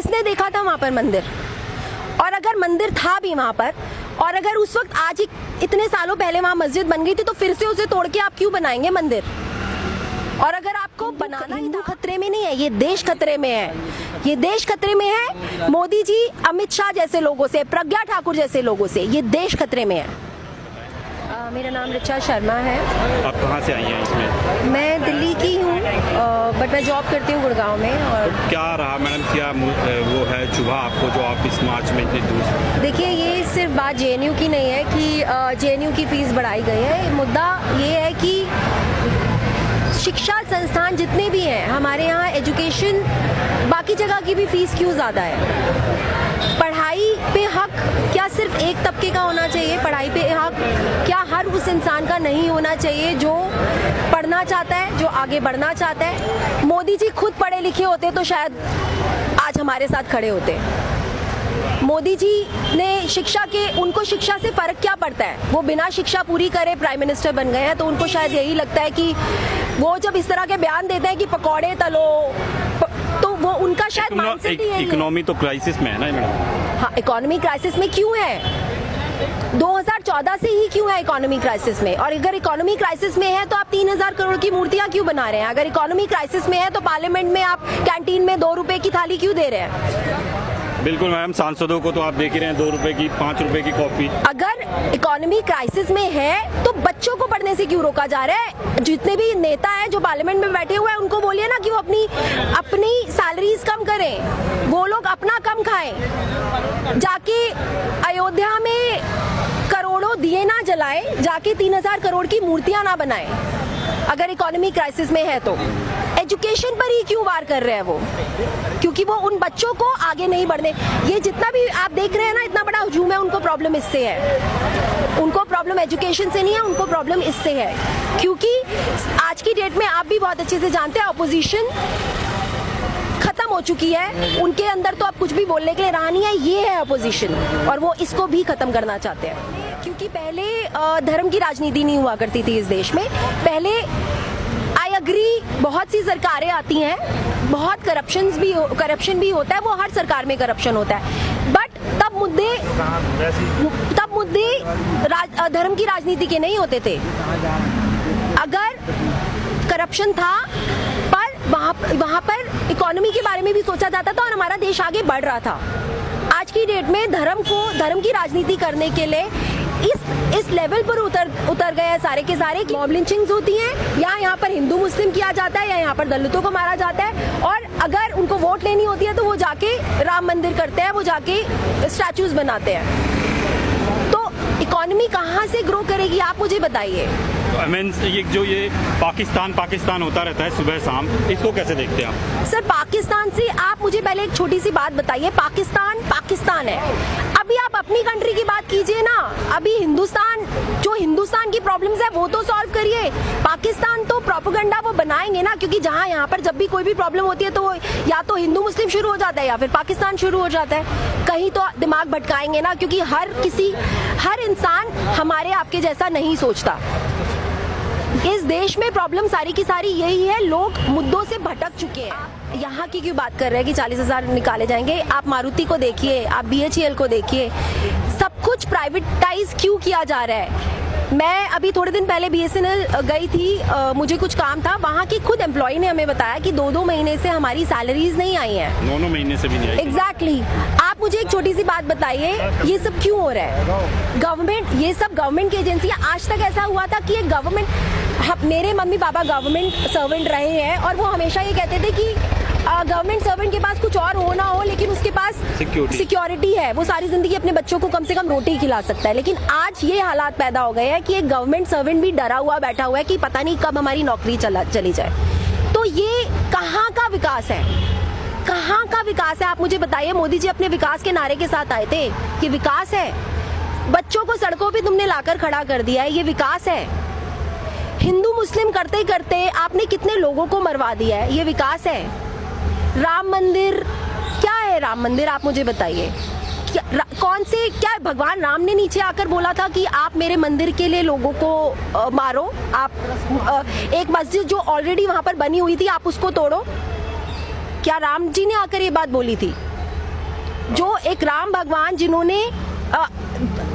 किसने देखा था वहाँ पर मंदिर? और अगर मंदिर था भी वहाँ पर, और अगर उस वक्त आज इतने सालों पहले वहाँ मस्जिद बन गई थी, तो फिर से उसे तोड़ के आप क्यों बनाएंगे मंदिर? और अगर आपको बनाना, हिंदू खतरे में नहीं है, ये देश खतरे में है। ये देश खतरे में है मोदी जी, अमित शाह जैसे लोगों से, प्रज्ञा ठाकुर जैसे लोगों से। ये देश खतरे में है। मेरा नाम ऋचा शर्मा है। आप कहाँ से आई हैं इसमें? मैं दिल्ली की हूँ, बट मैं जॉब करती हूँ गुड़गांव में। और क्या रहा मैडम, क्या वो है चुभा आपको जो आप इस मार्च में इतनी दूर से? देखिए, ये सिर्फ बात जेएनयू की नहीं है कि जेएनयू की फीस बढ़ाई गई है। मुद्दा ये है कि शिक्षा संस्थान जितने भी हैं हमारे यहाँ, एजुकेशन, बाकी जगह की भी फीस क्यों ज़्यादा है? पढ़ाई पे हक क्या सिर्फ एक तबके का होना चाहिए? पढ़ाई पे हक क्या हर उस इंसान का नहीं होना चाहिए जो पढ़ना चाहता है, जो आगे बढ़ना चाहता है? मोदी जी खुद पढ़े लिखे होते तो शायद आज हमारे साथ खड़े होते। मोदी जी ने शिक्षा के, उनको शिक्षा से फर्क क्या पड़ता है? वो बिना शिक्षा पूरी करे प्राइम मिनिस्टर बन गए हैं, तो उनको शायद यही लगता है कि वो जब इस तरह के बयान देते हैं कि पकौड़े तलो, तो वो उनका शायद माइंडसेट ही है। इकोनॉमी तो क्राइसिस में है ना मैडम? हाँ, इकोनॉमी क्राइसिस में क्यों है? 2014 से ही क्यों है इकोनॉमी क्राइसिस में? और अगर इकोनॉमी क्राइसिस में है तो आप 3000 करोड़ की मूर्तियां क्यों बना रहे हैं? अगर इकोनॉमी क्राइसिस में है तो पार्लियामेंट में आप कैंटीन में 2 रुपए की थाली क्यों दे रहे हैं? बिल्कुल मैम, सांसदों को तो आप देख ही रहे हैं, 2 रुपए की, 5 रुपए की कॉफी। अगर इकोनॉमी क्राइसिस में है तो बच्चों को पढ़ने से क्यों रोका जा रहा है? जितने भी नेता हैं जो पार्लियामेंट में बैठे हुए हैं, उनको बोलिए ना कि वो अपनी सैलरीज कम करें, वो लोग अपना कम खाएं, जाके अयोध्या में करोड़ों दिए ना जलाएं, जाके 3000 करोड़ की मूर्तियां ना बनाएं। अगर इकोनॉमी क्राइसिस में है तो एजुकेशन पर ही क्यों वार कर रहे हैं वो? क्योंकि वो उन बच्चों को आगे नहीं बढ़ने, ये जितना भी आप देख रहे हैं ना, इतना बड़ा हुजूम है, उनको प्रॉब्लम इससे है। उनको प्रॉब्लम एजुकेशन से नहीं है, उनको प्रॉब्लम इससे है। क्योंकि आज की डेट में आप भी बहुत अच्छे से जानते हैं, अपोजिशन खत्म हो चुकी है, उनके अंदर तो अब कुछ भी बोलने के लिए रहा नहीं है। ये है अपोजिशन, और वो इसको भी खत्म करना चाहते हैं। क्योंकि पहले धर्म की राजनीति नहीं हुआ करती थी इस देश में। पहले आई अग्री, बहुत सी सरकारें आती हैं, बहुत करप्शन भी होता है, वो हर सरकार में करप्शन होता है, बट तब मुद्दे धर्म की राजनीति के नहीं होते थे। अगर करप्शन था पर वहाँ पर इकोनॉमी के बारे में भी सोचा जाता था और हमारा देश आगे बढ़ रहा था। आज की डेट में धर्म की राजनीति करने के लिए इस लेवल पर उतर गए हैं सारे के सारे कि मॉब लिंचिंग्स होती हैं, या यहाँ पर हिंदू मुस्लिम किया जाता है, या यहाँ पर दलितों को मारा जाता है, और अगर उनको वोट लेनी होती है तो वो जाके राम मंदिर करते हैं, वो जाके स्टैचूज बनाते हैं। तो इकोनॉमी कहाँ से ग्रो करेगी, आप मुझे बताइए। ये पाकिस्तान होता रहता है सुबह शाम, इसको कैसे देखते हैं आप? सर, पाकिस्तान से आप मुझे पहले एक छोटी सी बात बताइए। पाकिस्तान है, अभी आप अपनी कंट्री की बात कीजिए ना। अभी हिंदुस्तान की प्रॉब्लम्स है वो तो सॉल्व करिए। पाकिस्तान तो प्रोपेगेंडा वो बनाएंगे ना, क्योंकि जहाँ यहाँ पर जब भी कोई भी प्रॉब्लम होती है तो या तो हिंदू मुस्लिम शुरू हो जाता है या फिर पाकिस्तान शुरू हो जाता है। कहीं तो दिमाग भटकाएंगे ना, क्योंकि हर इंसान हमारे आपके जैसा नहीं सोचता। इस देश में प्रॉब्लम सारी की सारी यही है, लोग मुद्दों से भटक चुके हैं। यहाँ की क्यों बात कर रहे हैं कि 40,000 निकाले जाएंगे? आप मारुति को देखिए, आप BHEL को देखिए, सब कुछ प्राइवेटाइज क्यों किया जा रहा है? मैं अभी थोड़े दिन पहले BSNL गई थी, मुझे कुछ काम था, वहाँ की खुद एम्प्लॉय ने हमें बताया कि 2-2 महीने से हमारी सैलरीज नहीं आई हैं। 9 महीने से भी नहीं आई। एग्जैक्टली। आप मुझे एक छोटी सी बात बताइए, ये सब क्यों हो रहा है? ये सब गवर्नमेंट की एजेंसियाँ, आज तक ऐसा हुआ था कि मेरे मम्मी पापा गवर्नमेंट सर्वेंट रहे हैं, और वो हमेशा ये कहते थे कि गवर्नमेंट सर्वेंट के पास कुछ और हो ना हो, लेकिन उसके पास सिक्योरिटी है, वो सारी जिंदगी अपने बच्चों को कम से कम रोटी खिला सकता है। लेकिन आज ये हालात पैदा हो गए हैं कि एक गवर्नमेंट सर्वेंट भी डरा हुआ बैठा हुआ है कि पता नहीं कब हमारी नौकरी चली जाए। तो ये कहाँ का विकास है? कहाँ का विकास है, आप मुझे बताइए। मोदी जी अपने विकास के नारे के साथ आए थे, ये विकास है? बच्चों को सड़कों पे तुमने लाकर खड़ा कर दिया है, ये विकास है? हिंदू मुस्लिम करते करते आपने कितने लोगों को मरवा दिया है, ये विकास है? राम मंदिर क्या है? राम मंदिर आप मुझे बताइए, क्या भगवान राम ने नीचे आकर बोला था कि आप मेरे मंदिर के लिए लोगों को मारो? आप एक मस्जिद जो ऑलरेडी वहां पर बनी हुई थी, आप उसको तोड़ो? क्या राम जी ने आकर ये बात बोली थी? जो एक राम भगवान जिन्होंने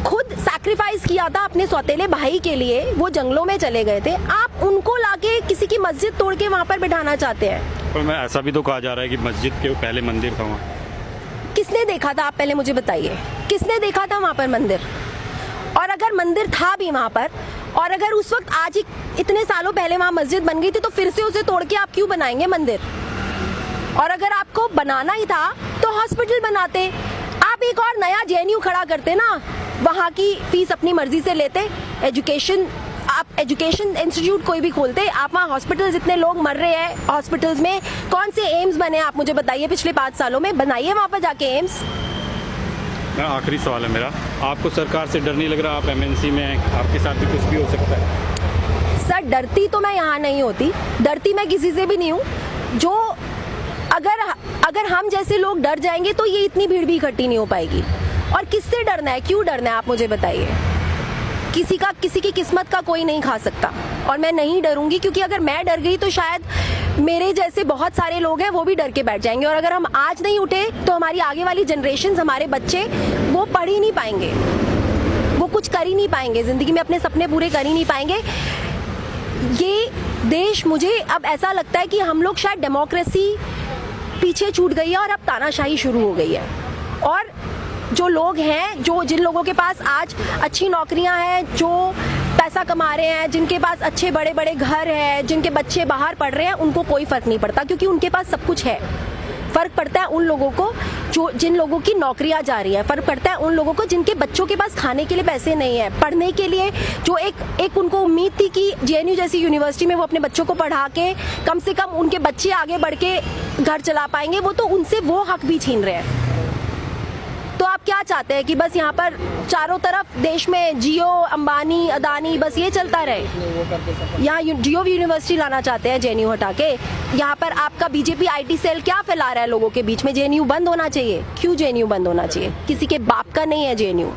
खुद सैक्रिफाइस किया था अपने सौतेले भाई के लिए, वो जंगलों में चले गए थे, आप उनको लाके किसी की मस्जिद तोड़ के वहाँ पर बिठाना चाहते हैं। पर मैं ऐसा भी तो कहा जा रहा है कि मस्जिद के पहले मंदिर था वहाँ। किसने देखा था, आप पहले मुझे बताइए, किसने देखा था वहाँ पर मंदिर? और अगर मंदिर था भी वहाँ पर, और अगर उस वक्त आज ही इतने सालों पहले वहाँ मस्जिद बन गई थी, तो फिर से उसे तोड़ के आप क्यों बनाएंगे मंदिर? और अगर आपको बनाना ही था तो हॉस्पिटल बनाते, आप एक और नया जेएनयू खड़ा करते ना, वहाँ की फीस अपनी मर्जी से लेते, आप एजुकेशन इंस्टीट्यूट कोई भी खोलते, आप वहाँ हॉस्पिटल्स, इतने लोग मर रहे हैं हॉस्पिटल्स में, कौन से एम्स बने आप मुझे बताइए पिछले 5 सालों में? बनाइए वहाँ पर जाके एम्स। आखिरी सवाल है मेरा, आपको सरकार से डर नहीं लग रहा? आप एमएनसी में हैं, आपके साथ भी कुछ भी हो सकता है। सर डरती तो मैं यहाँ नहीं होती, डरती मैं किसी से भी नहीं हूँ। जो अगर हम जैसे लोग डर जाएंगे तो ये इतनी भीड़ भी इकट्ठी नहीं हो पाएगी। और किससे डरना है, क्यों डरना है, आप मुझे बताइए। किसी की किस्मत का कोई नहीं खा सकता, और मैं नहीं डरूंगी, क्योंकि अगर मैं डर गई तो शायद मेरे जैसे बहुत सारे लोग हैं वो भी डर के बैठ जाएंगे। और अगर हम आज नहीं उठे तो हमारी आगे वाली जनरेशन, हमारे बच्चे, वो पढ़ ही नहीं पाएंगे, वो कुछ कर ही नहीं पाएंगे जिंदगी में, अपने सपने पूरे कर ही नहीं पाएंगे। ये देश, मुझे अब ऐसा लगता है कि हम लोग शायद डेमोक्रेसी पीछे छूट गई है और अब तानाशाही शुरू हो गई है। और जो लोग हैं, जिन लोगों के पास आज अच्छी नौकरियां हैं, जो पैसा कमा रहे हैं, जिनके पास अच्छे बड़े बड़े घर हैं, जिनके बच्चे बाहर पढ़ रहे हैं, उनको कोई फर्क नहीं पड़ता, क्योंकि उनके पास सब कुछ है। फर्क पड़ता है उन लोगों को जिन लोगों की नौकरियां जा रही है, फर्क पड़ता है उन लोगों को जिनके बच्चों के पास खाने के लिए पैसे नहीं है, पढ़ने के लिए, जो एक उनको उम्मीद थी कि जेएनयू जैसी यूनिवर्सिटी में वो अपने बच्चों को पढ़ा के कम से कम उनके बच्चे आगे बढ़ के घर चला पाएंगे, वो तो उनसे वो हक भी छीन रहे हैं। तो आप क्या चाहते हैं कि बस यहाँ पर चारों तरफ देश में जियो, अंबानी, अदानी, बस ये चलता रहे? यहाँ जियो यूनिवर्सिटी लाना चाहते हैं जेएनयू हटा के। यहाँ पर आपका बीजेपी आईटी सेल क्या फैला रहा है लोगों के बीच में? जेएनयू बंद होना चाहिए। क्यों जेएनयू बंद होना चाहिए? किसी के बाप का नहीं है जेएनयू,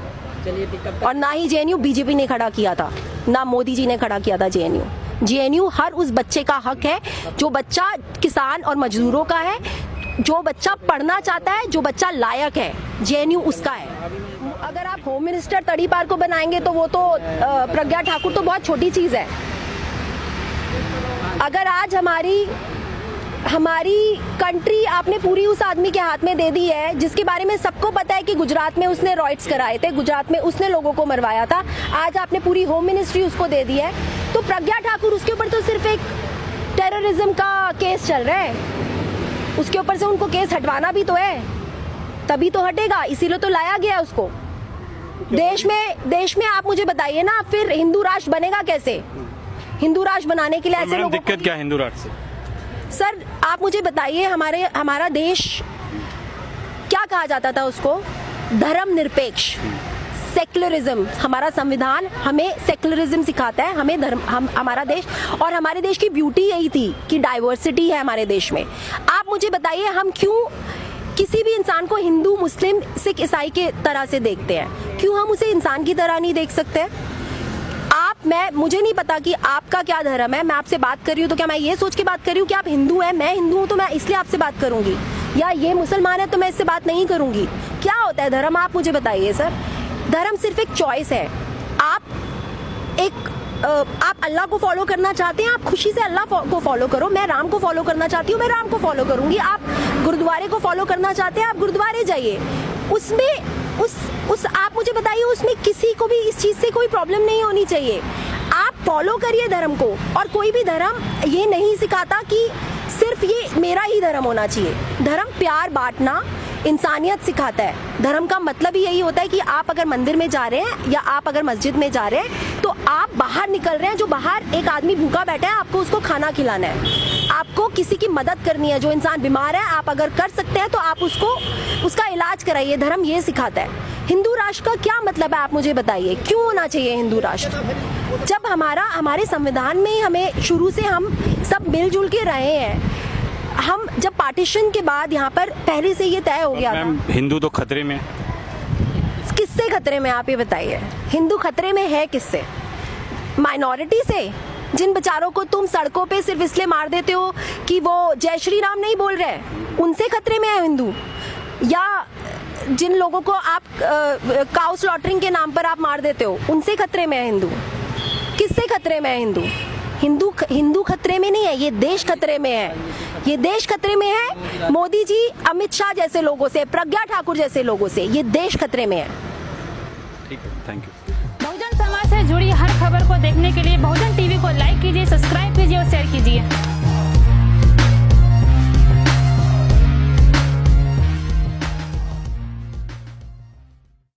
और ना ही जेएनयू बीजेपी ने खड़ा किया था, ना मोदी जी ने खड़ा किया था जेएनयू। जेएनयू हर उस बच्चे का हक है जो बच्चा किसान और मजदूरों का है, जो बच्चा पढ़ना चाहता है, जो बच्चा लायक है, जेएनयू उसका है। अगर आप होम मिनिस्टर तड़ीपार को बनाएंगे तो वो तो प्रज्ञा ठाकुर तो बहुत छोटी चीज है। अगर आज हमारी कंट्री आपने पूरी उस आदमी के हाथ में दे दी है जिसके बारे में सबको पता है कि गुजरात में उसने रॉयट्स कराए थे, गुजरात में उसने लोगों को मरवाया था, आज आपने पूरी होम मिनिस्ट्री उसको दे दी है, तो प्रज्ञा ठाकुर, उसके ऊपर तो सिर्फ एक टेररिज्म का केस चल रहा है, उसके ऊपर से उनको केस हटवाना भी तो है, तभी तो हटेगा, इसीलिए तो लाया गया उसको। देश में आप मुझे बताइए ना, फिर हिंदू राष्ट्र बनेगा कैसे? हिंदू राष्ट्र बनाने के लिए ऐसे लोगों दिक्कत क्या है हिंदू राष्ट्र से? सर आप मुझे बताइए, हमारा देश क्या कहा जाता था उसको? धर्मनिरपेक्ष, सेक्युलरिज्म। हमारा संविधान हमें सेक्युलरिज्म सिखाता है, हमें हमारा देश, और हमारे देश की ब्यूटी यही थी कि डाइवर्सिटी है हमारे देश में। आप मुझे बताइए, हम क्यों किसी भी इंसान को हिंदू, मुस्लिम, सिख, ईसाई के तरह से देखते हैं? क्यों हम उसे इंसान की तरह नहीं देख सकते? मुझे नहीं पता कि आपका क्या धर्म है, मैं आपसे बात कर रही हूँ तो क्या मैं ये सोच के बात कर रही हूँ कि आप हिंदू हैं, मैं हिंदू हूँ तो मैं इसलिए आपसे बात करूंगी, या ये मुसलमान है तो मैं इससे बात नहीं करूंगी? क्या होता है धर्म, आप मुझे बताइए सर। धर्म सिर्फ एक चॉइस है। आप अल्लाह को फॉलो करना चाहते हैं, आप खुशी से अल्लाह को फॉलो करो। मैं राम को फॉलो करना चाहती हूँ, मैं राम को फॉलो करूंगी। आप गुरुद्वारे को फॉलो करना चाहते हैं, आप गुरुद्वारे जाइए। उसमें आप मुझे बताइए, उसमें किसी को भी इस चीज से कोई प्रॉब्लम नहीं होनी चाहिए। आप फॉलो करिए धर्म को, और कोई भी धर्म ये नहीं सिखाता कि सिर्फ ये मेरा ही धर्म होना चाहिए। धर्म प्यार बांटना, इंसानियत सिखाता है। धर्म का मतलब ही यही होता है कि आप अगर मंदिर में जा रहे हैं या आप अगर मस्जिद में जा रहे हैं तो आप बाहर निकल रहे हैं, जो बाहर एक आदमी भूखा बैठा है, आपको उसको खाना खिलाना है, आपको किसी की मदद करनी है। जो इंसान बीमार है, आप अगर कर सकते हैं तो आप उसका इलाज कराइए। धर्म ये सिखाता है। हिंदू राष्ट्र का क्या मतलब है, आप मुझे बताइए, क्यों होना चाहिए हिंदू राष्ट्र? जब हमारे संविधान में हमें शुरू से हम सब मिलजुल के रहे हैं। हम जब पार्टीशन के बाद यहाँ पर पहले से ये तय हो गया था। हिंदू तो खतरे में, किससे खतरे में, आप ये बताइए। हिंदू खतरे में है किससे? माइनॉरिटी से, जिन बेचारों को तुम सड़कों पे सिर्फ इसलिए मार देते हो कि वो जय श्री राम नहीं बोल रहे, उनसे खतरे में है हिंदू? या जिन लोगों को आप काउ स्लॉटरिंग के नाम पर आप मार देते हो, उनसे खतरे में है हिंदू? किससे खतरे में है हिंदू? हिंदू खतरे में नहीं है, ये देश खतरे में है। ये देश खतरे में है मोदी जी, अमित शाह जैसे लोगों से, प्रज्ञा ठाकुर जैसे लोगों से। ये देश खतरे में है। ठीक है, थैंक यू। बहुजन समाज से जुड़ी हर खबर को देखने के लिए बहुजन टीवी को लाइक कीजिए, सब्सक्राइब